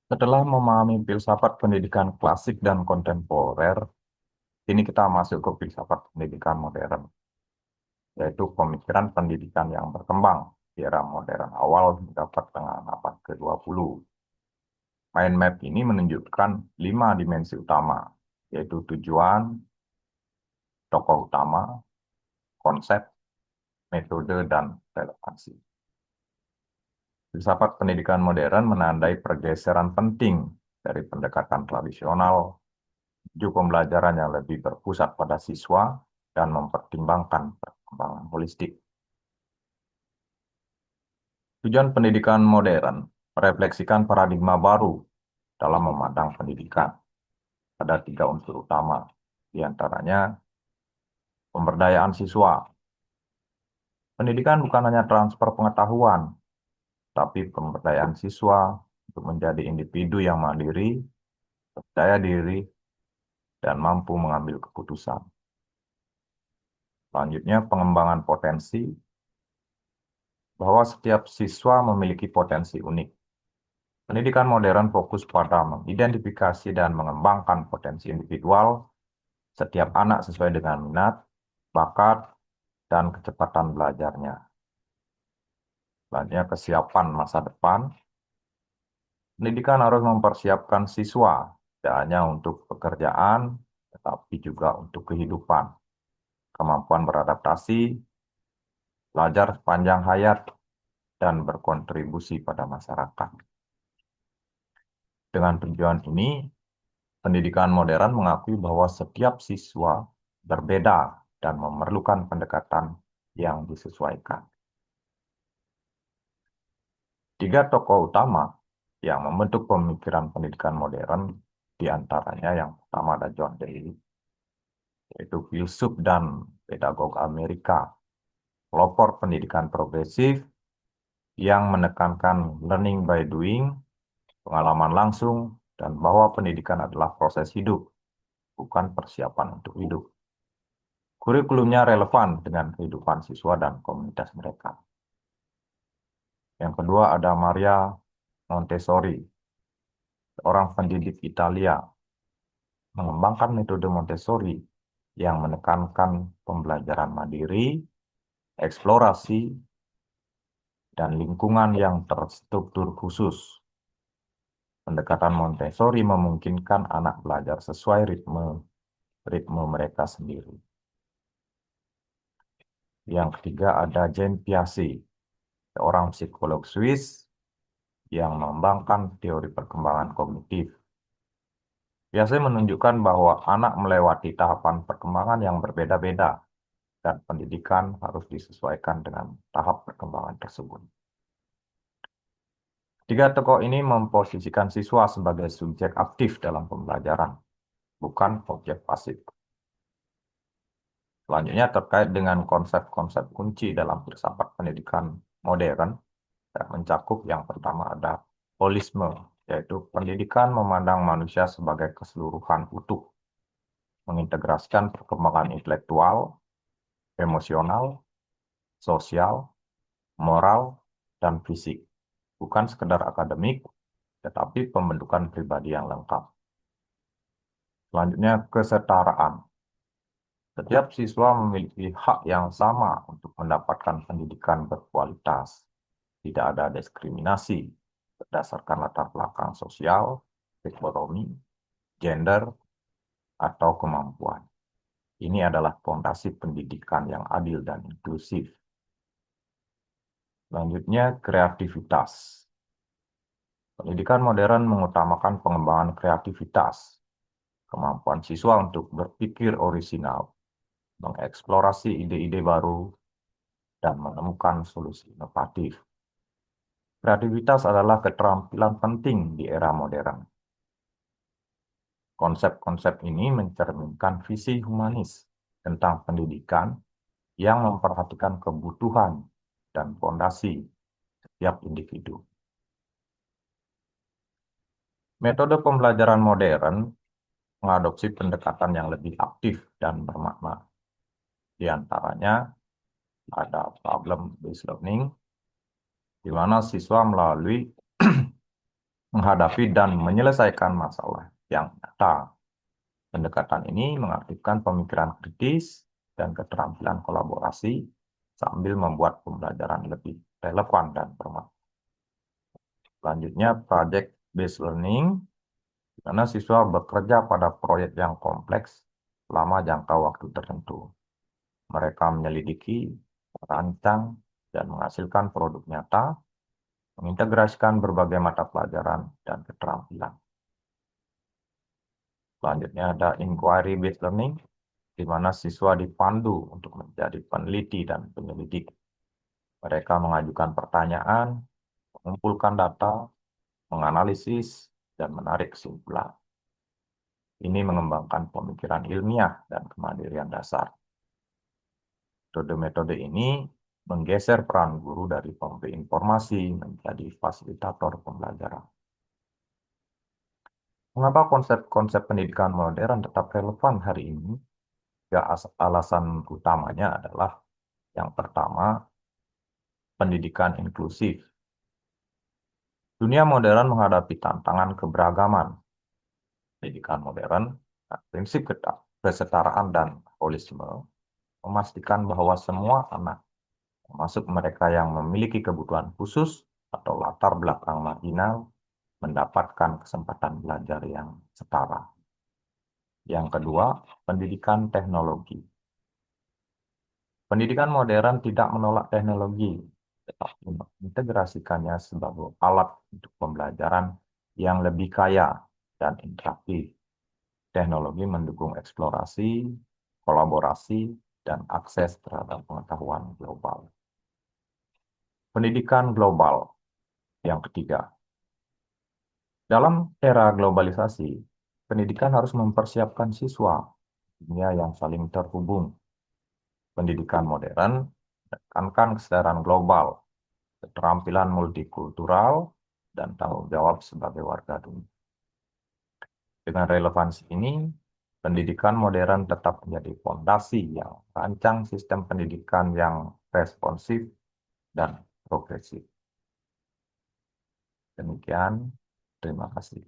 Setelah memahami filsafat pendidikan klasik dan kontemporer, kini kita masuk ke filsafat pendidikan modern, yaitu pemikiran pendidikan yang berkembang di era modern awal hingga pertengahan abad ke-20. Mind map ini menunjukkan 5 dimensi utama, yaitu tujuan, tokoh utama, konsep, metode, dan relevansi. Filsafat pendidikan modern menandai pergeseran penting dari pendekatan tradisional menuju pembelajaran yang lebih berpusat pada siswa dan mempertimbangkan perkembangan holistik. Tujuan pendidikan modern merefleksikan paradigma baru dalam memandang pendidikan. Ada 3 unsur utama, di antaranya pemberdayaan siswa. Pendidikan bukan hanya transfer pengetahuan, tapi pemberdayaan siswa untuk menjadi individu yang mandiri, percaya diri, dan mampu mengambil keputusan. Selanjutnya, pengembangan potensi, bahwa setiap siswa memiliki potensi unik. Pendidikan modern fokus pada mengidentifikasi dan mengembangkan potensi individual setiap anak sesuai dengan minat, bakat, dan kecepatan belajarnya. Selanjutnya, kesiapan masa depan. Pendidikan harus mempersiapkan siswa tidak hanya untuk pekerjaan, tetapi juga untuk kehidupan, kemampuan beradaptasi, belajar sepanjang hayat, dan berkontribusi pada masyarakat. Dengan tujuan ini, pendidikan modern mengakui bahwa setiap siswa berbeda dan memerlukan pendekatan yang disesuaikan. 3 tokoh utama yang membentuk pemikiran pendidikan modern, di antaranya yang pertama ada John Dewey, yaitu filsuf dan pedagog Amerika, pelopor pendidikan progresif yang menekankan learning by doing, pengalaman langsung, dan bahwa pendidikan adalah proses hidup, bukan persiapan untuk hidup. Kurikulumnya relevan dengan kehidupan siswa dan komunitas mereka. Yang kedua ada Maria Montessori, seorang pendidik Italia, mengembangkan metode Montessori yang menekankan pembelajaran mandiri, eksplorasi, dan lingkungan yang terstruktur khusus. Pendekatan Montessori memungkinkan anak belajar sesuai ritme mereka sendiri. Yang ketiga ada Jean Piaget, seorang psikolog Swiss yang mengembangkan teori perkembangan kognitif. Piaget menunjukkan bahwa anak melewati tahapan perkembangan yang berbeda-beda dan pendidikan harus disesuaikan dengan tahap perkembangan tersebut. 3 tokoh ini memposisikan siswa sebagai subjek aktif dalam pembelajaran, bukan objek pasif. Selanjutnya terkait dengan konsep-konsep kunci dalam filsafat pendidikan modern, yang mencakup yang pertama ada holisme, yaitu pendidikan memandang manusia sebagai keseluruhan utuh, mengintegrasikan perkembangan intelektual, emosional, sosial, moral, dan fisik, bukan sekedar akademik, tetapi pembentukan pribadi yang lengkap. Selanjutnya, kesetaraan. Setiap siswa memiliki hak yang sama untuk mendapatkan pendidikan berkualitas. Tidak ada diskriminasi berdasarkan latar belakang sosial, ekonomi, gender, atau kemampuan. Ini adalah fondasi pendidikan yang adil dan inklusif. Selanjutnya, kreativitas. Pendidikan modern mengutamakan pengembangan kreativitas, kemampuan siswa untuk berpikir orisinal, mengeksplorasi ide-ide baru, dan menemukan solusi inovatif. Kreativitas adalah keterampilan penting di era modern. Konsep-konsep ini mencerminkan visi humanis tentang pendidikan yang memperhatikan kebutuhan dan fondasi setiap individu. Metode pembelajaran modern mengadopsi pendekatan yang lebih aktif dan bermakna. Di antaranya ada problem-based learning, di mana siswa melalui menghadapi dan menyelesaikan masalah yang nyata. Pendekatan ini mengaktifkan pemikiran kritis dan keterampilan kolaborasi sambil membuat pembelajaran lebih relevan dan bermakna. Selanjutnya, project based learning, di mana siswa bekerja pada proyek yang kompleks selama jangka waktu tertentu. Mereka menyelidiki, merancang, dan menghasilkan produk nyata, mengintegrasikan berbagai mata pelajaran dan keterampilan. Selanjutnya ada inquiry based learning, di mana siswa dipandu untuk menjadi peneliti dan penyelidik. Mereka mengajukan pertanyaan, mengumpulkan data, menganalisis, dan menarik kesimpulan. Ini mengembangkan pemikiran ilmiah dan kemandirian dasar. Metode-metode ini menggeser peran guru dari pemberi informasi menjadi fasilitator pembelajaran. Mengapa konsep-konsep pendidikan modern tetap relevan hari ini? Ya, alasan utamanya adalah yang pertama, pendidikan inklusif. Dunia modern menghadapi tantangan keberagaman. Pendidikan modern, prinsip kesetaraan dan holisme, memastikan bahwa semua anak, termasuk mereka yang memiliki kebutuhan khusus atau latar belakang marginal, mendapatkan kesempatan belajar yang setara. Yang kedua, pendidikan teknologi. Pendidikan modern tidak menolak teknologi, tetapi mengintegrasikannya sebagai alat untuk pembelajaran yang lebih kaya dan interaktif. Teknologi mendukung eksplorasi, kolaborasi, dan akses terhadap pengetahuan global. Pendidikan global yang ketiga. Dalam era globalisasi, pendidikan harus mempersiapkan siswa dunia yang saling terhubung. Pendidikan modern menekankan kesadaran global, keterampilan multikultural, dan tanggung jawab sebagai warga dunia. Dengan relevansi ini, pendidikan modern tetap menjadi fondasi yang merancang sistem pendidikan yang responsif dan progresif. Demikian, terima kasih.